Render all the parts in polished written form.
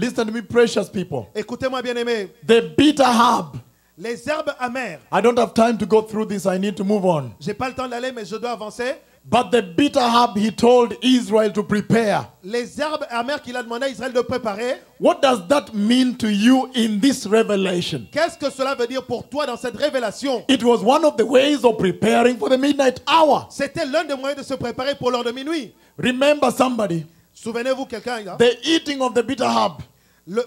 Listen to me, precious people. Écoutez-moi, bien-aimés. The bitter herb. Les herbes amères. I don't have time to go through this. I need to move on. J'ai pas le temps d'aller, mais je dois avancer. But the bitter herb he told Israel to prepare. Les herbes amères qu'il a demandé à Israël de préparer. What does that mean to you in this revelation? Qu'est-ce que cela veut dire pour toi dans cette révélation? It was one of the ways of preparing for the midnight hour. C'était l'un des moyens de se préparer pour l'heure de minuit. Remember somebody. Souvenez-vous quelqu'un là. The eating of the bitter herb.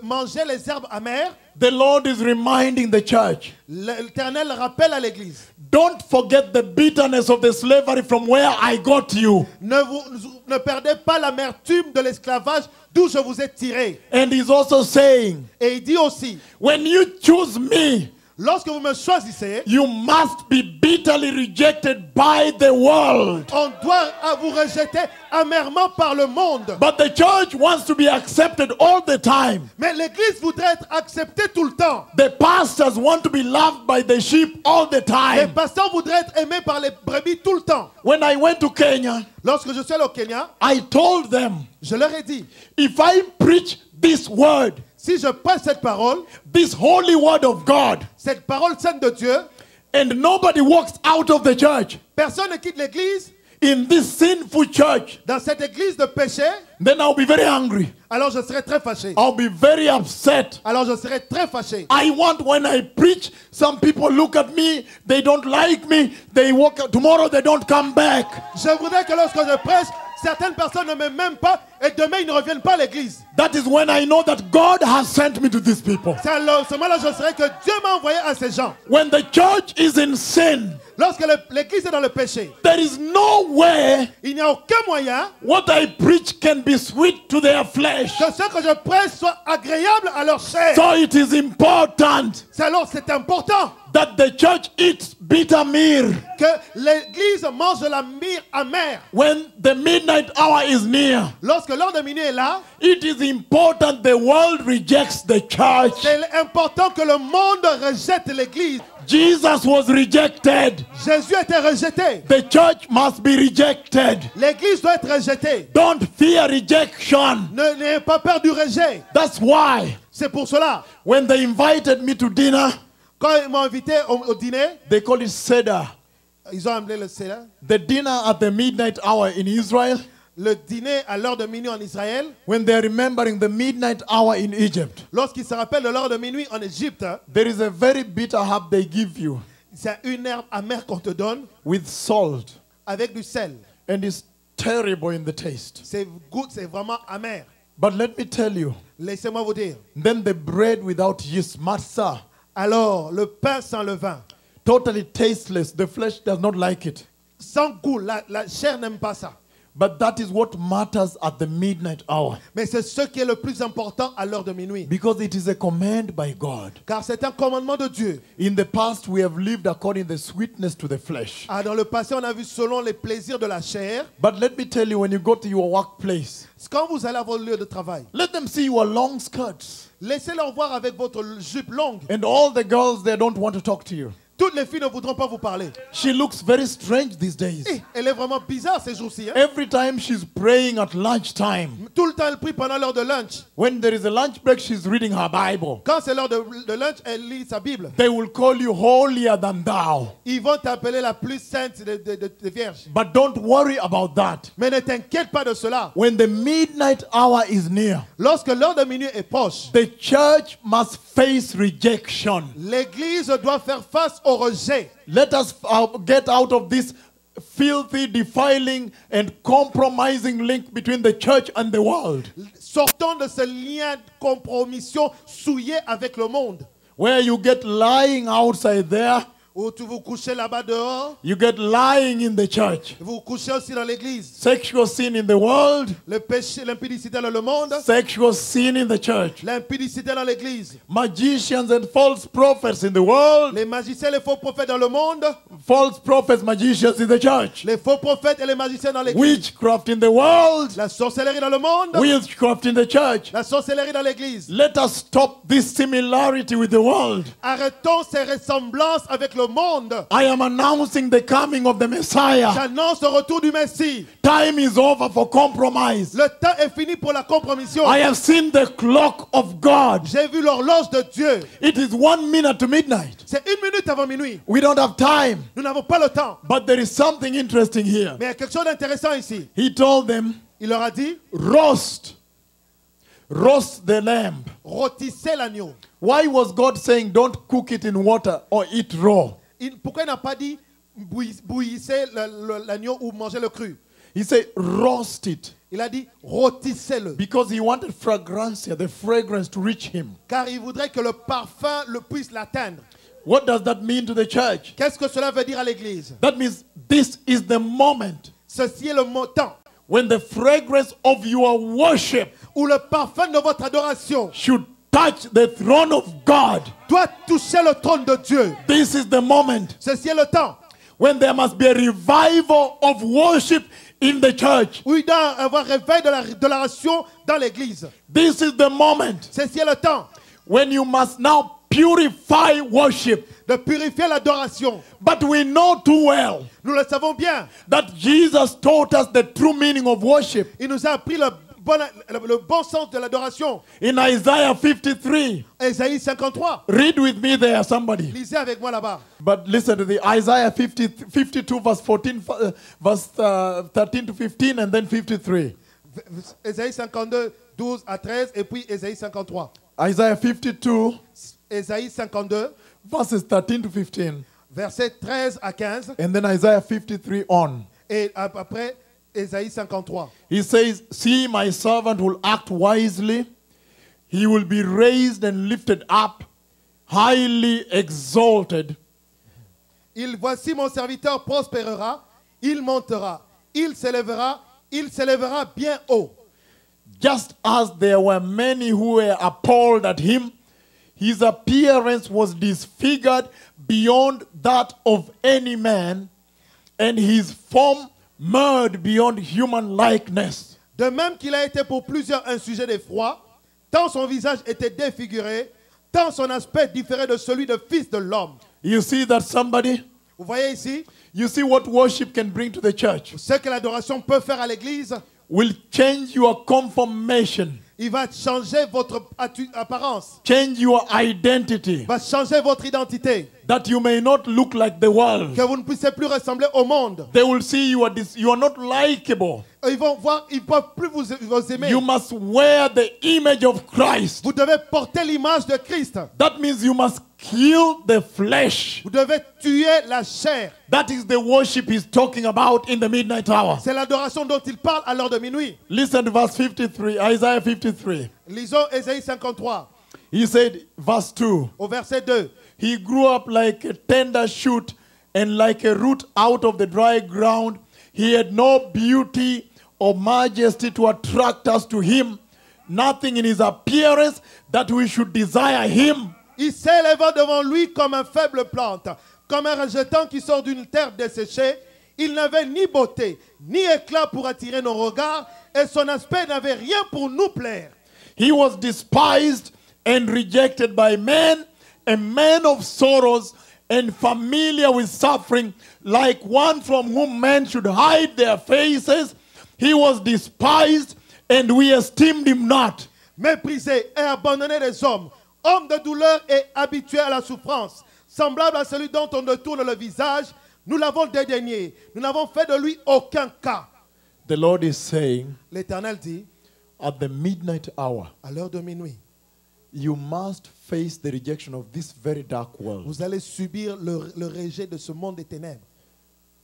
Manger les herbes amères. The Lord is reminding the church. L'Éternel rappelle à l'église. Don't forget the bitterness of the slavery from where I got you. Ne perdez pas l'amertume de l'esclavage d'où je vous ai tiré. And he's also saying, et il dit aussi, when you choose me, lorsque vous me choisissez, you must be bitterly rejected by the world. On doit vous rejeter amèrement par le monde. But the church wants to be accepted all the time. Mais l'église voudrait être acceptée tout le temps. The pastors want to be loved by the sheep all the time. Les pasteurs voudraient être aimés par les brebis tout le temps. When I went to Kenya, lorsque je suis allé au Kenya, I told them, je leur ai dit, if I preach this word, si je prêche cette parole, this holy word of God, cette parole sainte de Dieu, and nobody walks out of the church, personne ne quitte l'église, in this sinful church, dans cette église de péché, then I'll be very angry. Alors je serai très fâché. I'll be very upset. Alors je serai très fâché. I want when I preach, some people look at me, they don't like me, they walk out, tomorrow they don't come back. Je voudrais que lorsque je prêche, certaines personnes ne m'aiment pas et demain ils ne reviennent pas à l'église. That is when I know that God has sent me to these people. C'est à ce moment-là je saurai que Dieu m'a envoyé à ces gens. When the church is in sin, lorsque l'église est dans le péché, there is no way il n'y a aucun moyen what I preach can be sweet to their flesh. Que ce que je prêche soit agréable à leur chair. So it is important. Alors c'est important that the church eats bitter meal. Que l'église mange de la myrrhe amère. When the midnight hour is near, lorsque l'heure de minuit est là, it is important the world rejects the church. C'est important que le monde rejette l'église. Jesus was rejected. Jésus était rejeté. The church must be rejected. L'église doit être rejetée. Don't fear rejection. N'ayez pas peur du rejet. That's why. C'est pour cela. When they invited me to dinner, quand ils m'ont invité au dîner, they call it Seder. Ils ont appelé le Seder. The dinner at the midnight hour in Israel. Le dîner à l'heure de minuit en Israël. When they are remembering the midnight hour in Egypt. Lorsqu'ils se rappellent de l'heure de minuit en Égypte. There is a very bitter herb they give you. C'est une herbe amère qu'on te donne. With salt. Avec du sel. And it's terrible in the taste. C'est vraiment amer. But let me tell you. Laissez-moi vous dire. Then the bread without yeast, matzah. Alors le pain sans levain. Totally tasteless. The flesh does not like it. Sans goût, la chair n'aime pas ça. But that is what matters at the midnight hour. Mais c'est ce qui est le plus important à l'heure de minuit. Because it is a command by God. Car c'est un commandement de Dieu. In the past we have lived according to the sweetness to the flesh. Dans le passé on a vu selon les plaisirs de la chair. But let me tell you, when you go to your workplace, quand vous allez à votre lieu de travail, let them see your long skirts. Laissez-leur voir avec votre jupe longue. And all the girls, they don't want to talk to you. Toutes les filles ne voudront pas vous parler. She looks very strange these days. Elle est vraiment bizarre ces jours-ci. Every time she's praying at lunchtime. Tout le temps elle prie pendant l'heure de lunch. When there is a lunch break, she's reading her Bible. Quand c'est l'heure de lunch, elle lit sa Bible. They will call you holier than thou. Ils vont t'appeler la plus sainte des vierges. But don't worry about that. Mais ne t'inquiète pas de cela. When the midnight hour is near, lorsque l'heure de minuit est proche, the church must face rejection. L'église doit faire face au rejet. Let us get out of this filthy, defiling and compromising link between the church and the world. Sortons de ce lien de compromission souillé avec le monde. Where you get lying outside there. Où tu vous couchez là-bas dehors. You get lying in the church. Vous vous couchez aussi dans l'église. Sexual sin in the world. Le péché, l'impudicité dans le monde. Sexual sin in the church. L'impudicité dans l'église. Magicians and false prophets in the world. Les magiciens et les faux prophètes dans le monde. False prophets, magicians in the church. Les faux prophètes et les magiciens dans l'église. Witchcraft in the world. La sorcellerie dans le monde. Witchcraft in the church. La sorcellerie dans l'église. Let us stop this similarity with the world. Arrêtons ces ressemblances avec le le monde. I am announcing the coming of the Messiah. J'annonce le retour du Messie. Time is over for compromise. Le temps est fini pour la compromission. I have seen the clock of God. J'ai vu l'horloge de Dieu. It is 1 minute to midnight. C'est 1 minute avant minuit. We don't have time. Nous n'avons pas le temps. But there is something interesting here. Mais il y a quelque chose d'intéressant ici. He told them, Il leur a dit, roast the lamb. rôtissez l'agneau. Why was God saying don't cook it in water or eat raw? Pourquoi il n'a pas dit bouillissez l'agneau ou mangez le cru? He said roast it. Il a dit rôtissez-le. Because he wanted fragrantia, the fragrance to reach him. Car il voudrait que le parfum le puisse l'atteindre. What does that mean to the church? Qu'est-ce que cela veut dire à l'église? That means this is the moment Ceci est le temps when the fragrance of your worship où le parfum de votre adoration should touch the throne of God. doit toucher le trône de Dieu. This is the moment Ceci est le temps when there must be a revival of worship in the church. où il doit y avoir réveil de l'adoration dans l'église. This is the moment Ceci est le temps when you must now purify worship. de purifier l'adoration. But we know too well Nous le savons bien. that Jesus taught us the true meaning of worship. Il nous a appris le bon sens de l'adoration. In Isaiah 53, Ésaïe 53. read with me there, somebody. Lisez avec moi là-bas. But listen to the Isaiah 52, verse 14, verse 13 to 15, and then 53. Ésaïe 52, 12 à 13, et puis Ésaïe 53. Isaiah 52, Ésaïe 52, verses 13 to 15, versets 13 à 15, and then Isaiah 53 on. et après Ésaïe 53. He says, see, my servant will act wisely. He will be raised and lifted up, highly exalted. Voici mon serviteur prospérera, il montera, il s'élèvera bien haut. Just as there were many who were appalled at him, his appearance was disfigured beyond that of any man, and his form marred beyond human likeness. De même qu'il a été pour plusieurs un sujet d'effroi, tant son visage était défiguré, tant son aspect différait de celui de fils de l'homme. You see that, somebody? Vous voyez ici, You see what worship can bring to the church? ce que l'adoration peut faire à l'église, Will change your conformation, il va changer votre apparence, change your identity, va changer votre identité, that you may not look like the world. que vous ne puissiez plus ressembler au monde. They will see you are not likable. Ils vont voir, ils ne peuvent plus vous aimer. You must wear the image of Christ. Vous devez porter l'image de Christ. That means you must kill the flesh. Vous devez tuer la chair. That is the worship he's talking about in the midnight hour. C'est l'adoration dont il parle à l'heure de minuit. Listen to verse 53, Isaiah 53. Lisons Ésaïe 53, He said, verse 2, au verset 2. he grew up like a tender shoot and like a root out of the dry ground. He had no beauty or majesty to attract us to him, nothing in his appearance that we should desire him. Il s'éleva devant lui comme une faible plante, comme un rejeton qui sort d'une terre desséchée. Il n'avait ni beauté, ni éclat pour attirer nos regards, et son aspect n'avait rien pour nous plaire. He was despised and rejected by men, a man of sorrows and familiar with suffering, like one from whom men should hide their faces. He was despised and we esteemed him not. Méprisé et abandonné des hommes, homme de douleur et habitué à la souffrance, semblable à celui dont on détourne le visage, nous l'avons dédaigné, nous n'avons fait de lui aucun cas. The Lord is saying, L'Éternel dit, at the midnight hour, à l'heure de minuit, you must face the rejection of this very dark world. vous allez subir le rejet de ce monde des ténèbres.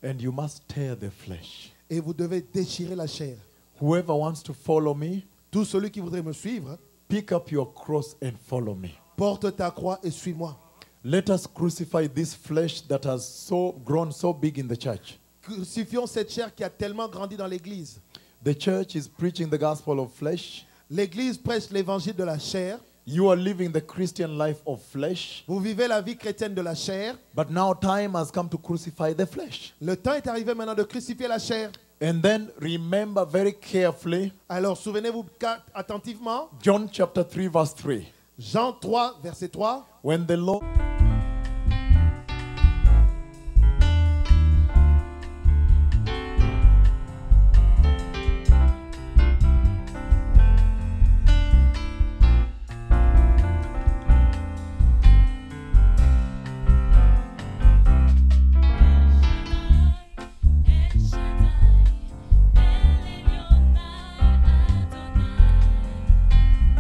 And you must tear the flesh. Et vous devez déchirer la chair. Whoever wants to follow me, Tout celui qui voudrait me suivre, pick up your cross and follow me. porte ta croix et suis-moi. Let us crucify this flesh that has grown so big in the church. Crucifions cette chair qui a tellement grandi dans l'église. The church is preaching the gospel of flesh. L'église prêche l'évangile de la chair. You are living the Christian life of flesh. Vous vivez la vie chrétienne de la chair. But now time has come to crucify the flesh. Le temps est arrivé maintenant de crucifier la chair. And then remember very carefully Alors souvenez-vous attentivement, John chapter 3 verse 3. Jean 3, verset 3. When the Lord